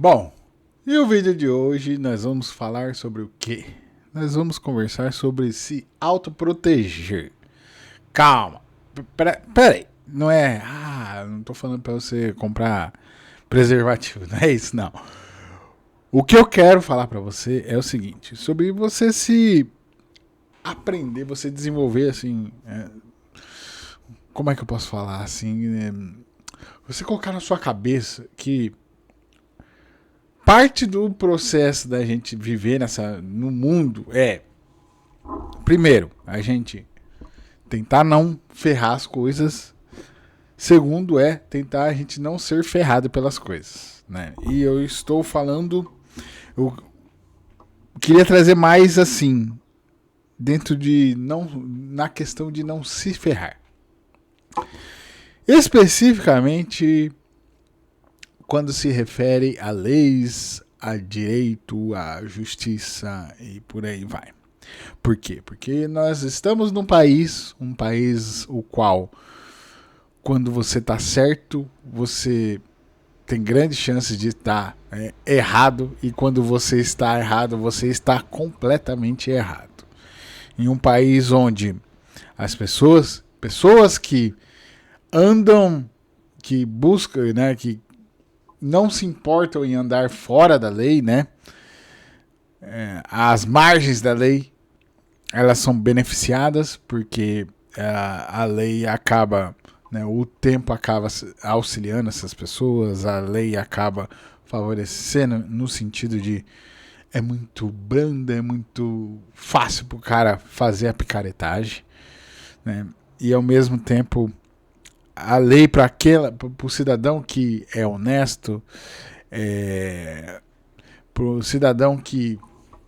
Bom, e o vídeo de hoje nós vamos falar sobre o quê? Nós vamos conversar sobre se autoproteger. Calma, peraí, não é. Não tô falando pra você comprar preservativo, não é isso, não. O que eu quero falar pra você é o seguinte: sobre você se aprender, você desenvolver assim. Como é que eu posso falar assim? Você colocar na sua cabeça que parte do processo da gente viver no mundo é, primeiro, a gente tentar não ferrar as coisas. Segundo é tentar a gente não ser ferrado pelas coisas, né? E eu estou falando, eu queria trazer mais assim, dentro de não, na questão de não se ferrar. Especificamente quando se refere a leis, a direito, a justiça e por aí vai. Por quê? Porque nós estamos num país, o qual, quando você está certo, você tem grandes chances de estar errado, e quando você está errado, você está completamente errado. Em um país onde as pessoas que andam, que buscam, né, que não se importam em andar fora da lei, né, as margens da lei, elas são beneficiadas porque a lei acaba, né, o tempo acaba auxiliando essas pessoas, a lei acaba favorecendo no sentido de é muito branda, é muito fácil pro cara fazer a picaretagem, né? E ao mesmo tempo a lei para o cidadão que é honesto, para o cidadão que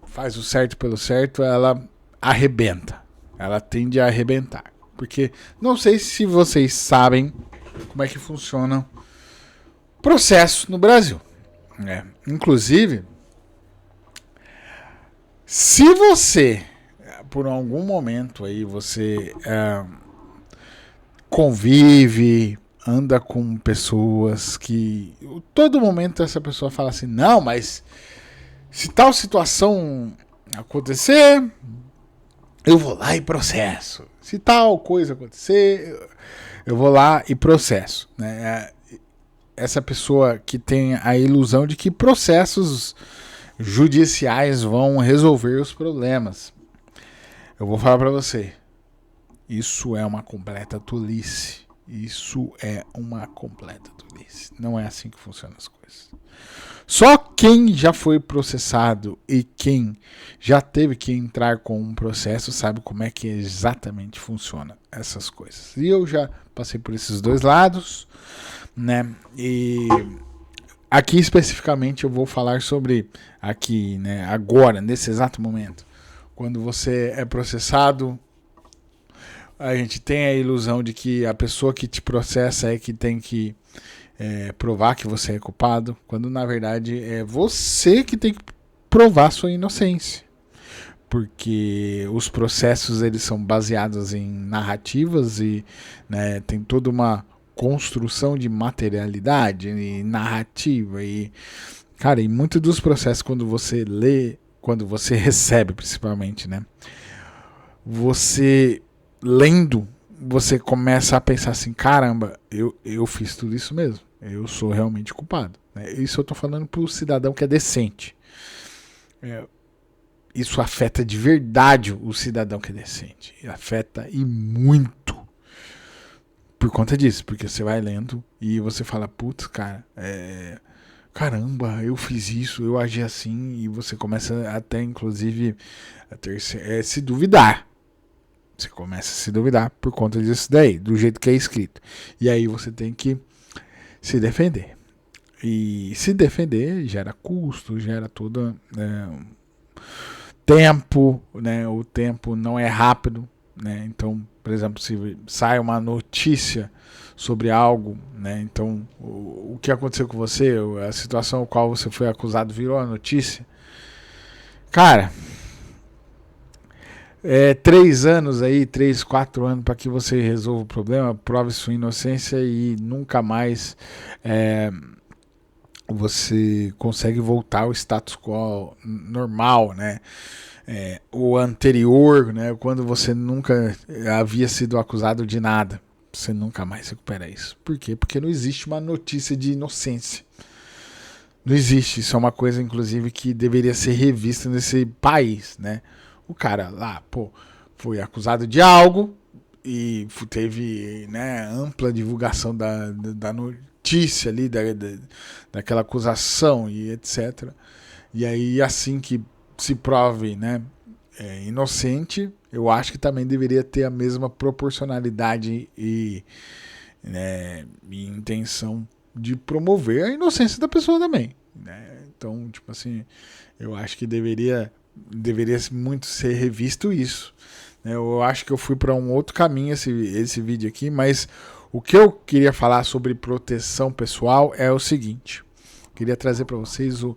faz o certo pelo certo, ela arrebenta. Ela tende a arrebentar. Porque não sei se vocês sabem como é que funciona o processo no Brasil. Inclusive, se você, por algum momento aí, você convive, anda com pessoas que todo momento essa pessoa fala assim, não, mas se tal situação acontecer, eu vou lá e processo. Se tal coisa acontecer, eu vou lá e processo. Né? Essa pessoa que tem a ilusão de que processos judiciais vão resolver os problemas. Eu vou falar para você. Isso é uma completa tolice. Isso é uma completa tolice. Não é assim que funcionam as coisas. Só quem já foi processado e quem já teve que entrar com um processo sabe como é que exatamente funciona essas coisas. E eu já passei por esses dois lados, né? E aqui especificamente eu vou falar sobre aqui, né? Agora, nesse exato momento, quando você é processado, a gente tem a ilusão de que a pessoa que te processa é que tem que provar que você é culpado, quando na verdade é você que tem que provar sua inocência. Porque os processos eles são baseados em narrativas e, né, tem toda uma construção de materialidade e narrativa. E, cara, em muitos dos processos, quando você lê, quando você recebe principalmente, né, você lendo, você começa a pensar assim, caramba, eu fiz tudo isso mesmo. Eu sou realmente culpado. Né? Isso eu tô falando pro cidadão que é decente. Isso afeta de verdade o cidadão que é decente. Afeta e muito. Por conta disso. Porque você vai lendo e você fala, putz, cara, caramba, eu fiz isso, eu agi assim. E você começa até, inclusive, a se duvidar. Você começa a se duvidar por conta disso daí, do jeito que é escrito. E aí você tem que se defender. E se defender gera custo, gera todo tempo, né? O tempo não é rápido, né? Então, por exemplo, se sai uma notícia sobre algo, né? Então, o que aconteceu com você, a situação a qual você foi acusado virou a notícia. Cara, 3 anos aí, 3, 4 anos para que você resolva o problema, prove sua inocência e nunca mais você consegue voltar ao status quo normal, né? O anterior, né? Quando você nunca havia sido acusado de nada. Você nunca mais recupera isso. Por quê? Porque não existe uma notícia de inocência. Não existe. Isso é uma coisa, inclusive, que deveria ser revista nesse país, né? O cara lá, foi acusado de algo e teve, né, ampla divulgação da notícia ali, daquela acusação e etc. E aí, assim que se prove, né, inocente, eu acho que também deveria ter a mesma proporcionalidade e intenção de promover a inocência da pessoa também, né? Então, tipo assim, eu acho que deveria muito ser revisto isso, né? Eu acho que eu fui para um outro caminho esse vídeo aqui, mas o que eu queria falar sobre proteção pessoal é o seguinte: queria trazer para vocês o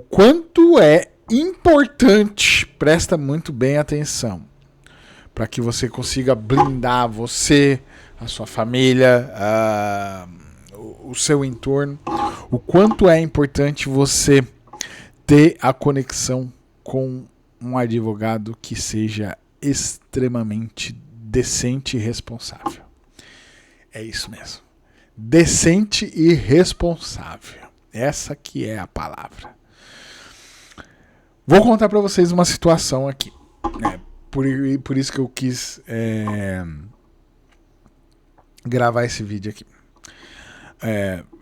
quanto é importante, presta muito bem atenção, para que você consiga blindar você, a sua família, o seu entorno, o quanto é importante você ter a conexão com um advogado que seja extremamente decente e responsável. É isso mesmo. Decente e responsável. Essa que é a palavra. Vou contar para vocês uma situação aqui, né? Por isso que eu quis gravar esse vídeo aqui.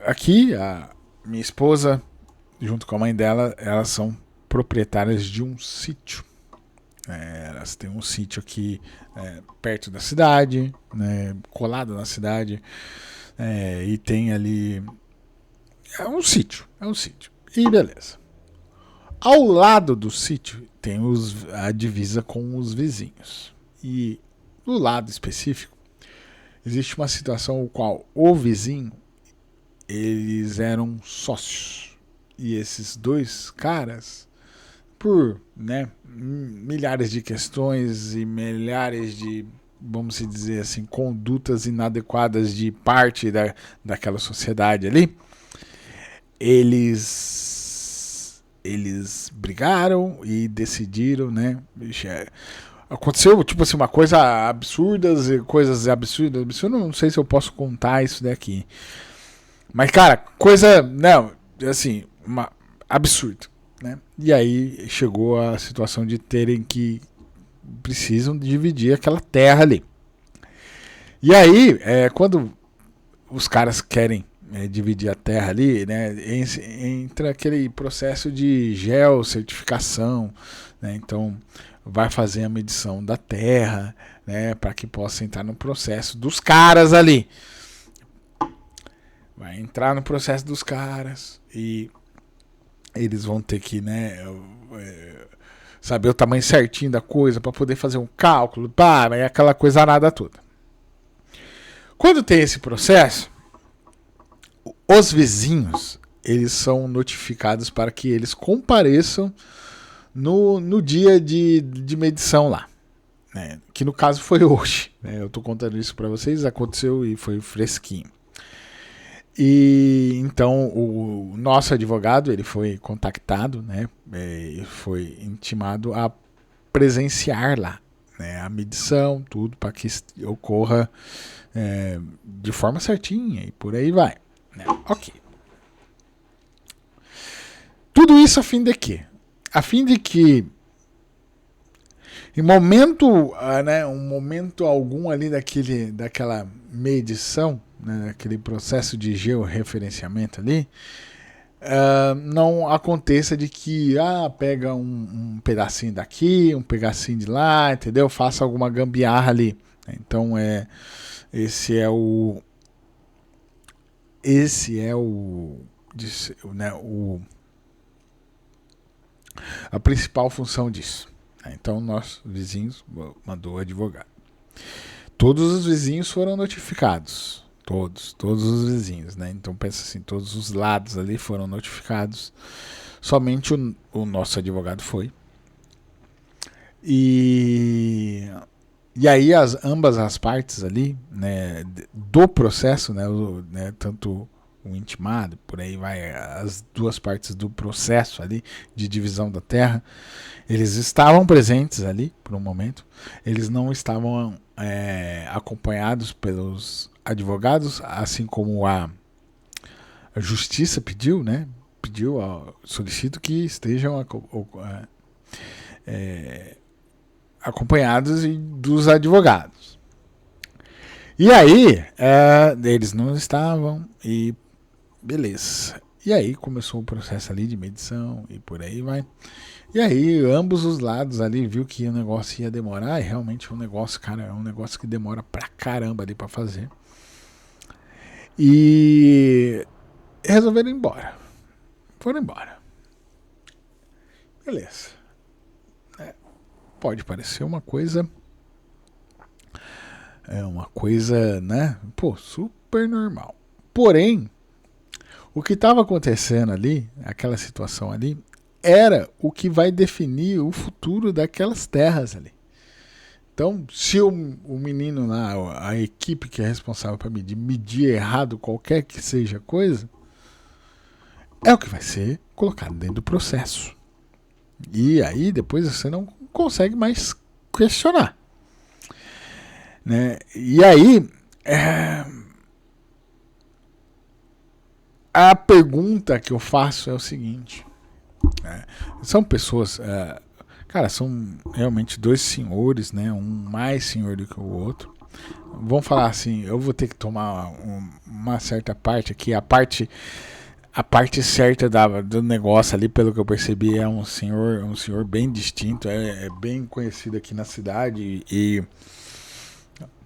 Aqui, a minha esposa, junto com a mãe dela, elas são proprietárias de um sítio. Elas têm um sítio aqui perto da cidade, né, colado na cidade, e tem ali... É um sítio. E beleza. Ao lado do sítio tem a divisa com os vizinhos. E no lado específico, existe uma situação no qual o vizinho, eles eram sócios. E esses dois caras, por, né, milhares de questões e milhares de, vamos dizer assim, condutas inadequadas de parte daquela sociedade ali, eles brigaram e decidiram, né? Aconteceu, tipo assim, uma coisa coisas absurdas. Eu não sei se eu posso contar isso daqui. Mas, cara, coisa, não, assim, absurdo, né? E aí chegou a situação de terem que precisam dividir aquela terra ali. E aí, quando os caras querem dividir a terra ali, né, entra aquele processo de geocertificação, né? Então vai fazer a medição da terra, né, para que possa entrar no processo dos caras ali. Vai entrar no processo dos caras e eles vão ter que, né, saber o tamanho certinho da coisa para poder fazer um cálculo, é aquela coisa nada toda. Quando tem esse processo, os vizinhos, eles são notificados para que eles compareçam no dia de medição lá, né? Que no caso foi hoje, né? Eu estou contando isso para vocês, aconteceu e foi fresquinho. E então o nosso advogado, ele foi contactado, né? Foi intimado a presenciar lá, né, a medição, tudo, para que ocorra de forma certinha e por aí vai, né? Ok. Tudo isso a fim de quê? A fim de que em momento, um momento algum ali daquela medição, né, aquele processo de georreferenciamento ali, não aconteça de que pega um pedacinho daqui, um pedacinho de lá, entendeu? Faça alguma gambiarra ali. Então esse é o a principal função disso. Então, nossos vizinhos mandou advogado. Todos os vizinhos foram notificados. Todos os vizinhos, né? Então, pensa assim, todos os lados ali foram notificados. Somente o nosso advogado foi. E aí ambas as partes ali, né, do processo, né, tanto o intimado, por aí vai as duas partes do processo ali de divisão da terra, eles estavam presentes ali por um momento, eles não estavam acompanhados pelos advogados, assim como a justiça pediu, né? Solicito que estejam acompanhados dos advogados. E aí, eles não estavam e beleza. E aí começou o processo ali de medição e por aí vai. E aí ambos os lados ali viu que o negócio ia demorar, e realmente o negócio, cara, é um negócio que demora pra caramba ali pra fazer. E resolveram ir embora. Foram embora. Beleza. Pode parecer uma coisa, né? Pô, super normal. Porém, o que estava acontecendo ali, aquela situação ali, era o que vai definir o futuro daquelas terras ali. Então, se o menino lá, a equipe que é responsável para medir errado qualquer que seja a coisa, é o que vai ser colocado dentro do processo. E aí depois você não consegue mais questionar. Né? E aí, a pergunta que eu faço é o seguinte. São pessoas... cara, são realmente dois senhores, né? Um mais senhor do que o outro. Vamos falar assim, eu vou ter que tomar uma certa parte aqui. A parte certa do negócio ali, pelo que eu percebi, é um senhor bem distinto, é bem conhecido aqui na cidade e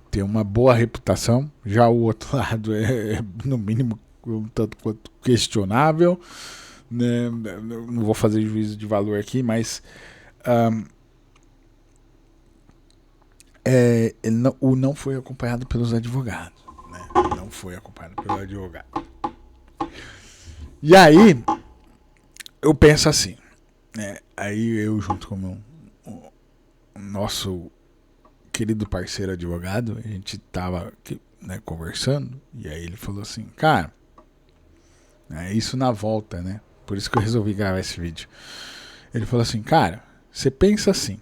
tem uma boa reputação. Já o outro lado é no mínimo um tanto quanto questionável, né? Não vou fazer juízo de valor aqui, mas ele não foi acompanhado pelos advogados, né? Não foi acompanhado pelo advogado. E aí, eu penso assim, né? Aí eu junto com o nosso querido parceiro advogado, a gente tava aqui, né, conversando, e aí ele falou assim, cara, isso na volta, né? Por isso que eu resolvi gravar esse vídeo. Ele falou assim, cara, você pensa assim,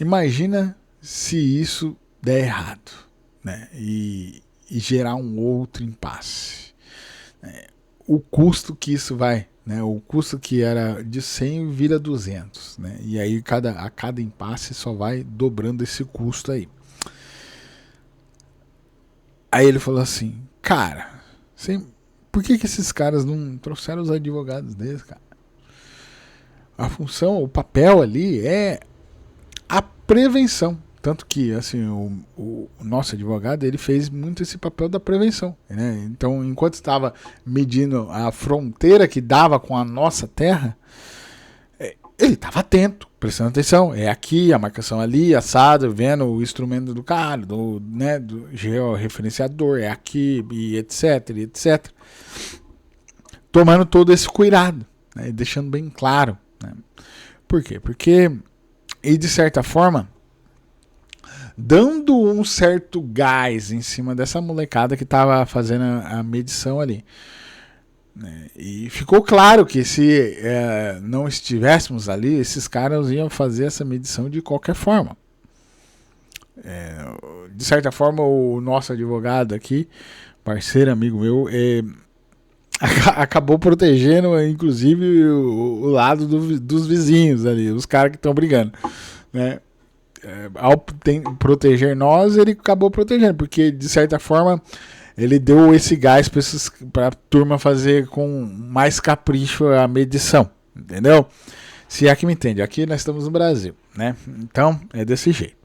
imagina se isso der errado, né? E gerar um outro impasse. O custo que isso vai, né? O custo que era de 100 vira 200, né? E aí a cada impasse só vai dobrando esse custo aí. Aí ele falou assim, cara, por que esses caras não trouxeram os advogados deles, cara? A função, o papel ali é a prevenção. Tanto que assim, o nosso advogado ele fez muito esse papel da prevenção. Né? Então, enquanto estava medindo a fronteira que dava com a nossa terra, ele estava atento, prestando atenção. É aqui, a marcação ali, assado, vendo o instrumento do cara, do georreferenciador, é aqui, e etc, etc. Tomando todo esse cuidado, né? E deixando bem claro. Né? Por quê? Porque, e de certa forma, dando um certo gás em cima dessa molecada que estava fazendo a medição ali. E ficou claro que se não estivéssemos ali, esses caras iam fazer essa medição de qualquer forma. De certa forma, o nosso advogado aqui, parceiro, amigo meu, acabou protegendo, inclusive, o lado dos vizinhos ali, os caras que estão brigando, né? Ao proteger nós, ele acabou protegendo, porque de certa forma ele deu esse gás para a turma fazer com mais capricho a medição, entendeu? Se é que me entende, aqui nós estamos no Brasil, né? Então é desse jeito.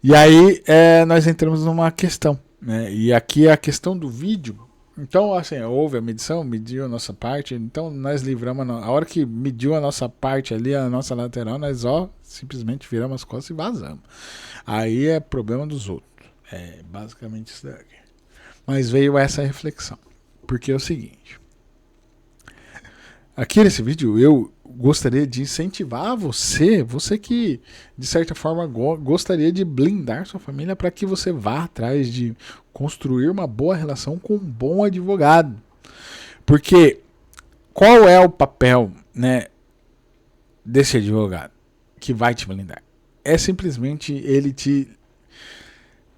E aí nós entramos numa questão, né? E aqui é a questão do vídeo. Então, assim, houve a medição, mediu a nossa parte, então nós livramos, a hora que mediu a nossa parte ali, a nossa lateral, nós simplesmente viramos as costas e vazamos. Aí é problema dos outros. É basicamente isso daqui. Mas veio essa reflexão. Porque é o seguinte. Aqui nesse vídeo eu gostaria de incentivar você que, de certa forma, gostaria de blindar sua família para que você vá atrás de construir uma boa relação com um bom advogado. Porque qual é o papel, né, desse advogado que vai te blindar? É simplesmente ele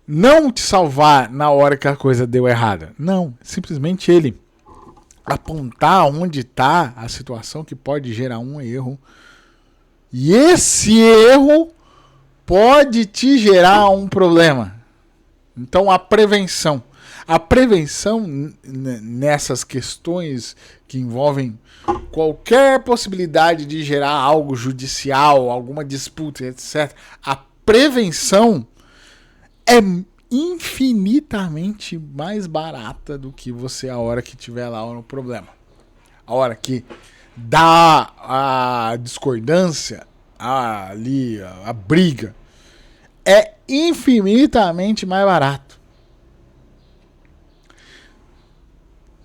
não te salvar na hora que a coisa deu errada. Não, simplesmente ele apontar onde está a situação que pode gerar um erro. E esse erro pode te gerar um problema. Então a prevenção nessas questões que envolvem qualquer possibilidade de gerar algo judicial, alguma disputa, etc. A prevenção é infinitamente mais barata do que você a hora que tiver lá no problema. A hora que dá a discordância, a briga, é infinitamente mais barato.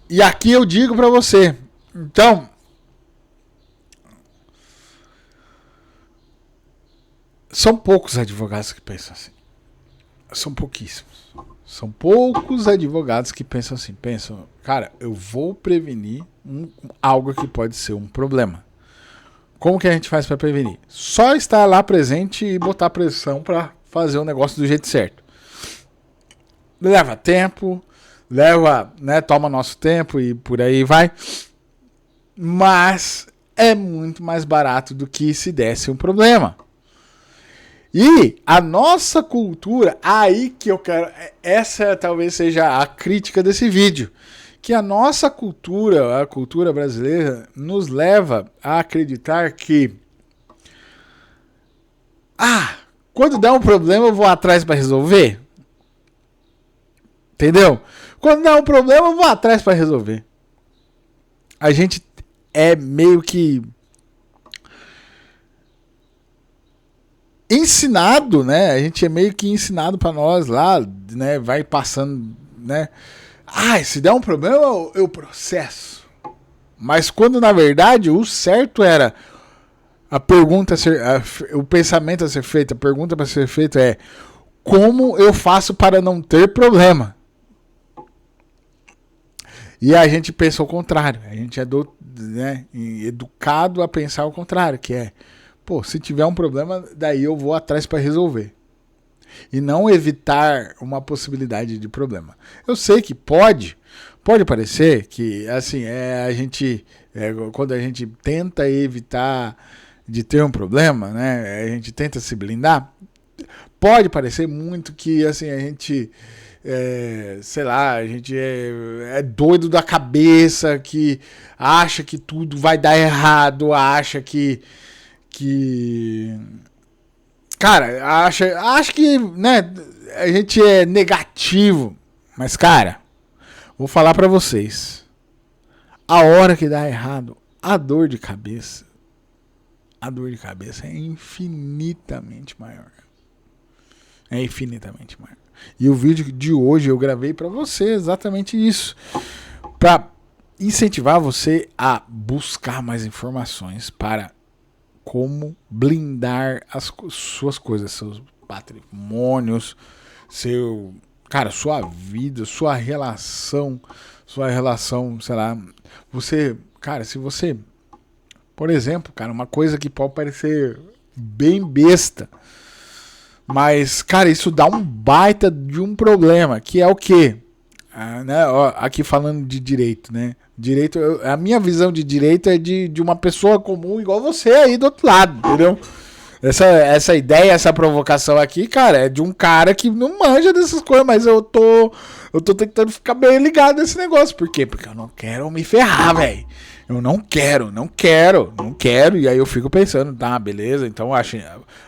E aqui eu digo pra você, então, são poucos advogados que pensam assim. São pouquíssimos. São poucos advogados que pensam assim. Pensam, cara, eu vou prevenir algo que pode ser um problema. Como que a gente faz para prevenir? Só estar lá presente e botar pressão para fazer o negócio do jeito certo. Leva tempo, toma nosso tempo e por aí vai. Mas é muito mais barato do que se desse um problema. E a nossa cultura, aí que eu quero, essa talvez seja a crítica desse vídeo, que a nossa cultura, a cultura brasileira, nos leva a acreditar que quando der um problema eu vou atrás para resolver. Entendeu? Quando der um problema eu vou atrás para resolver. A gente é meio que ensinado, né? A gente é meio que ensinado para nós lá, né? Vai passando, né? Se der um problema, eu processo. Mas quando, na verdade, o certo era o pensamento a ser feito, a pergunta para ser feita é: como eu faço para não ter problema? E a gente pensa o contrário. A gente é educado a pensar o contrário, que é: se tiver um problema, daí eu vou atrás para resolver. E não evitar uma possibilidade de problema. Eu sei que pode parecer que, assim, quando a gente tenta evitar de ter um problema, né, a gente tenta se blindar, pode parecer muito que, assim, a gente, a gente é doido da cabeça, que acha que tudo vai dar errado, acha que cara, acho que, né, a gente é negativo. Mas, cara, vou falar pra vocês. A hora que dá errado, a dor de cabeça é infinitamente maior. É infinitamente maior. E o vídeo de hoje eu gravei pra você exatamente isso. Pra incentivar você a buscar mais informações para como blindar as suas coisas, seus patrimônios, sua vida, sua relação, sei lá, se você, por exemplo, cara, uma coisa que pode parecer bem besta, mas, cara, isso dá um baita de um problema, que é o quê? Aqui falando de direito, né? Direito, a minha visão de direito é de uma pessoa comum igual você aí do outro lado, entendeu? Essa ideia, essa provocação aqui, cara, é de um cara que não manja dessas coisas, mas eu tô tentando ficar bem ligado nesse negócio. Por quê? Porque eu não quero me ferrar, velho. Eu não quero. E aí eu fico pensando, tá, beleza, então acho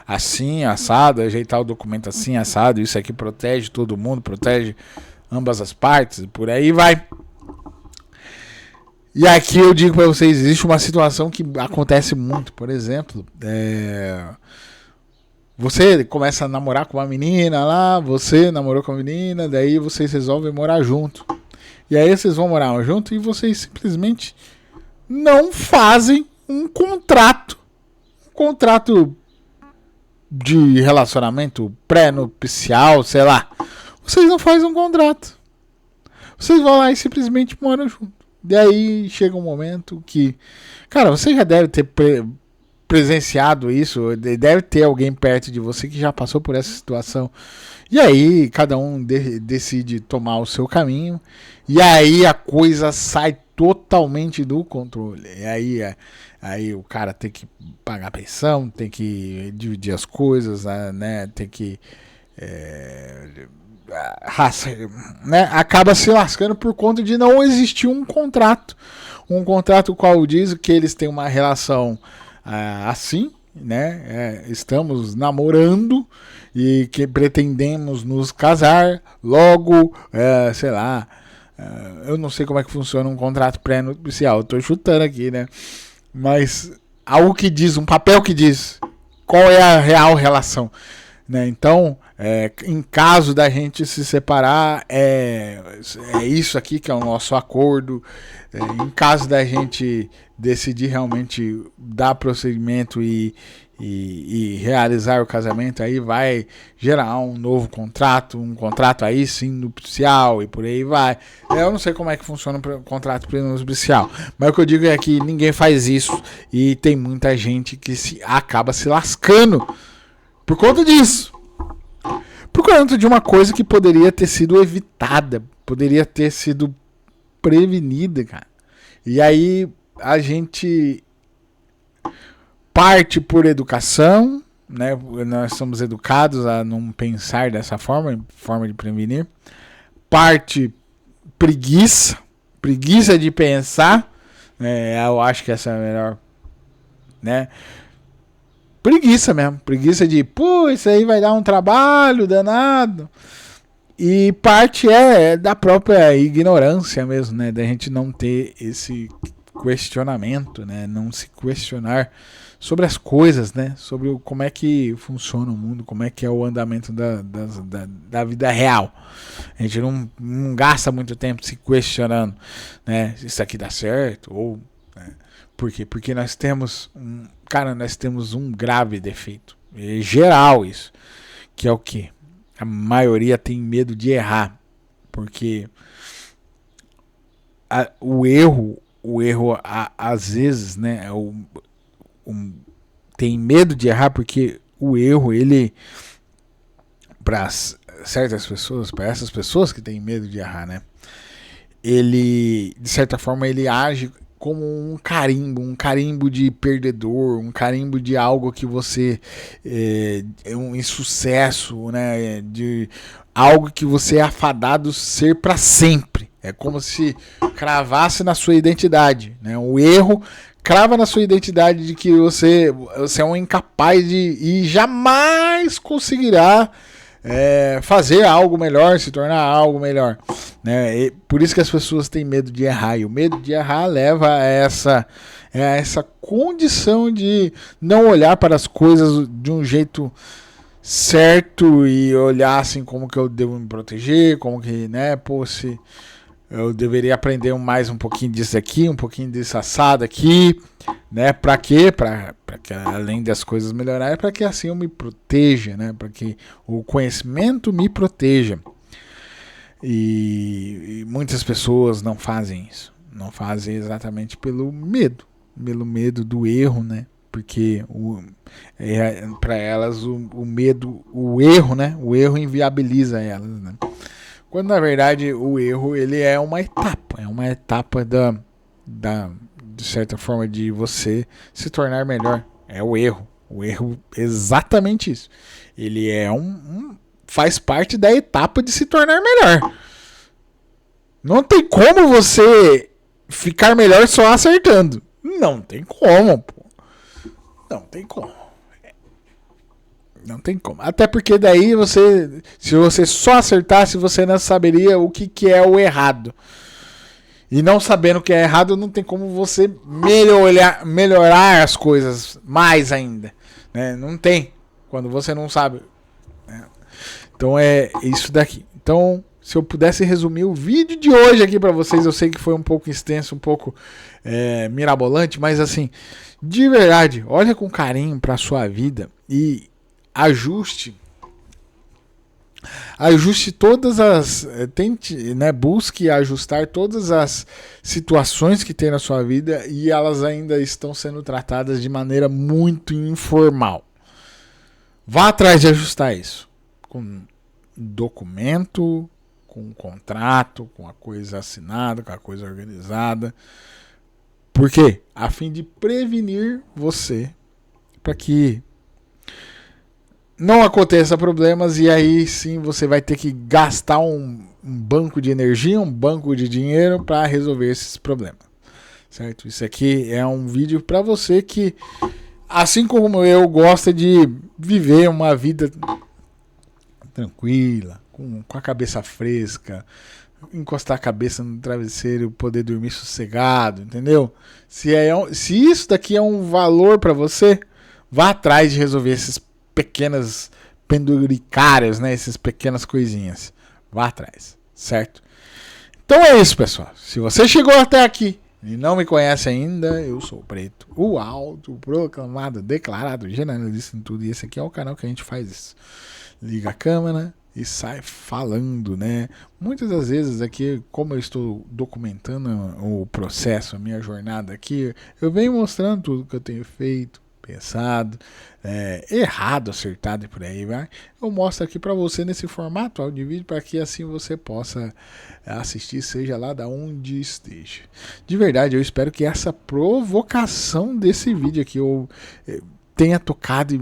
assim, assado, ajeitar o documento assim, assado, isso aqui protege todo mundo, protege ambas as partes, por aí vai. E aqui eu digo pra vocês, existe uma situação que acontece muito, por exemplo, você começa a namorar com uma menina lá, você namorou com a menina, daí vocês resolvem morar junto. E aí vocês vão morar junto e vocês simplesmente não fazem um contrato. Um contrato de relacionamento pré-nupcial, sei lá. Vocês não fazem um contrato. Vocês vão lá e simplesmente moram junto. E aí chega um momento que... Cara, você já deve ter presenciado isso. Deve ter alguém perto de você que já passou por essa situação. E aí cada um decide tomar o seu caminho. E aí a coisa sai totalmente do controle. E aí o cara tem que pagar pensão, tem que dividir as coisas, né? Tem que... né, acaba se lascando por conta de não existir um contrato. Um contrato qual diz que eles têm uma relação assim, né? Estamos namorando e que pretendemos nos casar logo, sei lá. Eu não sei como é que funciona um contrato pré-nupcial. Eu tô chutando aqui, né? Mas algo que diz, um papel que diz qual é a real relação. Né? Então, em caso da gente se separar, é isso aqui que é o nosso acordo. Em caso da gente decidir realmente dar prosseguimento e realizar o casamento, aí vai gerar um novo contrato, um contrato aí sim nupcial e por aí vai. Eu não sei como é que funciona o contrato pré-nupcial, mas o que eu digo é que ninguém faz isso e tem muita gente que acaba se lascando por conta disso. Por conta de uma coisa que poderia ter sido evitada, poderia ter sido prevenida, cara. E aí a gente parte por educação, né? Nós somos educados a não pensar dessa forma de prevenir. Parte preguiça de pensar. Eu acho que essa é a melhor, né? Preguiça mesmo, preguiça de, isso aí vai dar um trabalho danado. E parte da própria ignorância mesmo, né? Da gente não ter esse questionamento, né? Não se questionar sobre as coisas, né? Sobre como é que funciona o mundo, como é que é o andamento da vida real. A gente não gasta muito tempo se questionando, né? Se isso aqui dá certo ou... né? Por quê? Porque nós temos um grave defeito. É geral isso. Que é o quê? A maioria tem medo de errar. Porque o erro às vezes, né? Tem medo de errar porque o erro, ele... Para certas pessoas, para essas pessoas que têm medo de errar, né? Ele, de certa forma, ele age como um carimbo de perdedor, um carimbo de algo que você é um insucesso, né? De algo que você é afadado ser para sempre. É como se cravasse na sua identidade, né? O erro crava na sua identidade de que você é um incapaz e jamais conseguirá fazer algo melhor, se tornar algo melhor, né? E por isso que as pessoas têm medo de errar, e o medo de errar leva a essa condição de não olhar para as coisas de um jeito certo e olhar assim como que eu devo me proteger, como que, né, se eu deveria aprender mais um pouquinho disso aqui, um pouquinho desse assado aqui, né? Para quê? Para que além das coisas melhorarem, para que assim eu me proteja, né? Para que o conhecimento me proteja. E muitas pessoas não fazem isso. Não fazem exatamente pelo medo do erro, né? Porque para elas o medo, o erro, né? O erro inviabiliza elas, né? Quando na verdade o erro, ele é uma etapa de certa forma de você se tornar melhor. É o erro exatamente isso. Ele é faz parte da etapa de se tornar melhor. Não tem como você ficar melhor só acertando. Não tem como, pô. Não tem como. Não tem como. Até porque daí se você só acertasse, você não saberia o que é o errado. E não sabendo o que é errado, não tem como você melhorar as coisas mais ainda, né? Não tem. Quando você não sabe. Né? Então é isso daqui. Então se eu pudesse resumir o vídeo de hoje aqui para vocês, eu sei que foi um pouco extenso, um pouco mirabolante, mas assim, de verdade, olha com carinho para sua vida e ajuste todas as, tente, né, busque ajustar todas as situações que tem na sua vida e elas ainda estão sendo tratadas de maneira muito informal. Vá atrás de ajustar isso com documento, com um contrato, com a coisa assinada, com a coisa organizada. Por quê? A fim de prevenir você para que não aconteça problemas e aí sim você vai ter que gastar um banco de energia, um banco de dinheiro para resolver esses problemas. Certo? Isso aqui é um vídeo para você que, assim como eu, gosta de viver uma vida tranquila, com a cabeça fresca, encostar a cabeça no travesseiro, poder dormir sossegado, entendeu? Se isso daqui é um valor para você, vá atrás de resolver esses pequenas penduricárias, né? Essas pequenas coisinhas. Vá atrás, certo? Então é isso, pessoal. Se você chegou até aqui e não me conhece ainda, eu sou o Preto, o alto, proclamado, declarado, generalista em tudo. E esse aqui é o canal que a gente faz isso. Liga a câmera e sai falando, né? Muitas das vezes aqui, como eu estou documentando o processo, a minha jornada aqui, eu venho mostrando tudo que eu tenho feito, pensado, errado, acertado e por aí vai. Eu mostro aqui para você nesse formato áudio e vídeo para que assim você possa assistir, seja lá da onde esteja. De verdade, eu espero que essa provocação desse vídeo aqui eu tenha tocado e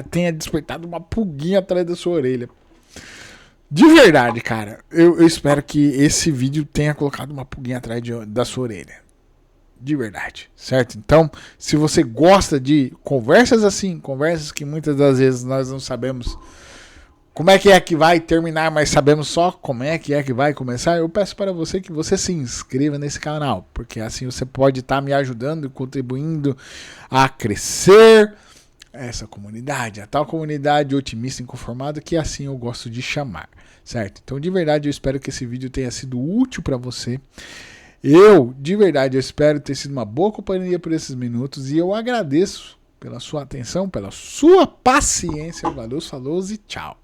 tenha despertado uma pulguinha atrás da sua orelha. De verdade, cara, eu espero que esse vídeo tenha colocado uma pulguinha atrás da sua orelha. De verdade, certo? Então, se você gosta de conversas assim, conversas que muitas das vezes nós não sabemos como é que vai terminar, mas sabemos só como é que vai começar, eu peço para você que você se inscreva nesse canal, porque assim você pode estar me ajudando e contribuindo a crescer essa comunidade, a tal comunidade otimista inconformada que assim eu gosto de chamar, certo? Então, de verdade, eu espero que esse vídeo tenha sido útil para você. De verdade, eu espero ter sido uma boa companhia por esses minutos e eu agradeço pela sua atenção, pela sua paciência. Valeu, falou e tchau.